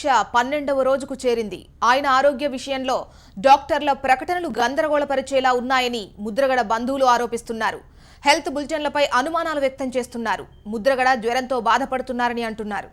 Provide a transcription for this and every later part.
దీక్ష 12వ రోజుకు చేరింది. ఆయన ఆరోగ్య విషయంలో డాక్టర్ల ప్రకటనలు గందరగోళపరిచేలా ఉన్నాయని ముద్రగడ బంధువులు ఆరోపిస్తున్నారు. హెల్త్ బులెటిన్లపై అనుమానాలు వ్యక్తం చేస్తున్నారు. ముద్రగడ జ్వరంతో బాధపడుతున్నారని అంటున్నారు.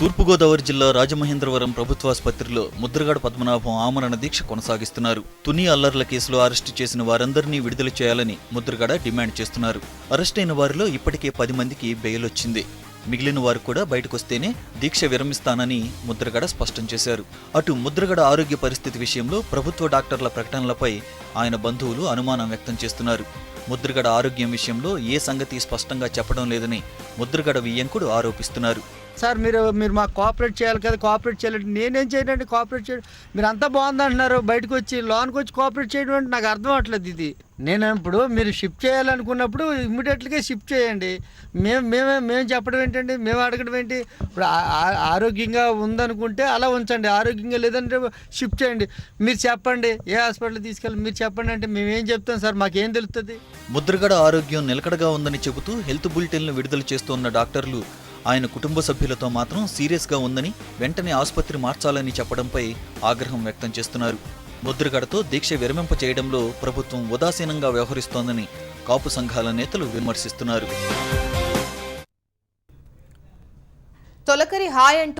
తూర్పుగోదావరి జిల్లా రాజమహేంద్రవరం ప్రభుత్వాసుపత్రిలో ముద్రగడ పద్మనాభం ఆమరణ దీక్ష కొనసాగిస్తున్నారు. తుని అల్లర్ల కేసులో అరెస్టు చేసిన వారందరినీ విడుదల చేయాలని ముద్రగడ డిమాండ్ చేస్తున్నారు. అరెస్టైన వారిలో ఇప్పటికే 10 మందికి బెయిల్ వచ్చింది. మిగిలిన వారు కూడా బయటకొస్తేనే దీక్ష విరమిస్తానని ముద్రగడ స్పష్టం చేశారు. అటు ముద్రగడ ఆరోగ్య పరిస్థితి విషయంలో ప్రభుత్వ డాక్టర్ల ప్రకటనలపై ఆయన బంధువులు అనుమానం వ్యక్తం చేస్తున్నారు. ముద్రగడ ఆరోగ్యం విషయంలో ఏ సంగతి స్పష్టంగా చెప్పడం లేదని ముద్రగడ వియ్యంకుడు ఆరోపిస్తున్నారు. సార్ మీరు మాకు కోఆపరేట్ చేయాలి కదా, కోఆపరేట్ చేయాలంటే నేనేం చేయనండి. కోఆపరేట్ చేయడం మీరు అంతా బాగుందంటున్నారు, బయటకు వచ్చి లోన్కి వచ్చి కోఆపరేట్ చేయడం అంటే నాకు అర్థం అవట్లేదు. ఇది నేను ఇప్పుడు మీరు షిఫ్ట్ చేయాలనుకున్నప్పుడు ఇమ్మీడియట్గా షిఫ్ట్ చేయండి. మేము చెప్పడం ఏంటండి, మేము అడగడం ఏంటి? ఇప్పుడు ఆరోగ్యంగా ఉందనుకుంటే అలా ఉంచండి, ఆరోగ్యంగా లేదంటే షిఫ్ట్ చేయండి. మీరు చెప్పండి ఏ హాస్పిటల్ తీసుకెళ్ళి మీరు చెప్పండి అంటే మేమేం చెప్తాం సార్, మాకేం తెలుస్తుంది? ముద్రగడ ఆరోగ్యం నిలకడగా ఉందని చెబుతూ హెల్త్ బులెటిన్లు విడుదల చేస్తున్న డాక్టర్లు ఆయన కుటుంబ సభ్యులతో మాత్రం సీరియస్గా ఉందని, వెంటనే ఆసుపత్రి మార్చాలని చెప్పడంపై ఆగ్రహం వ్యక్తం చేస్తున్నారు. ముద్రగడతో దీక్ష విరమింప చేయడంలో ప్రభుత్వం ఉదాసీనంగా వ్యవహరిస్తోందని కాపు సంఘాల నేతలు విమర్శిస్తున్నారు. తొలకరి హాయ్ అంటూ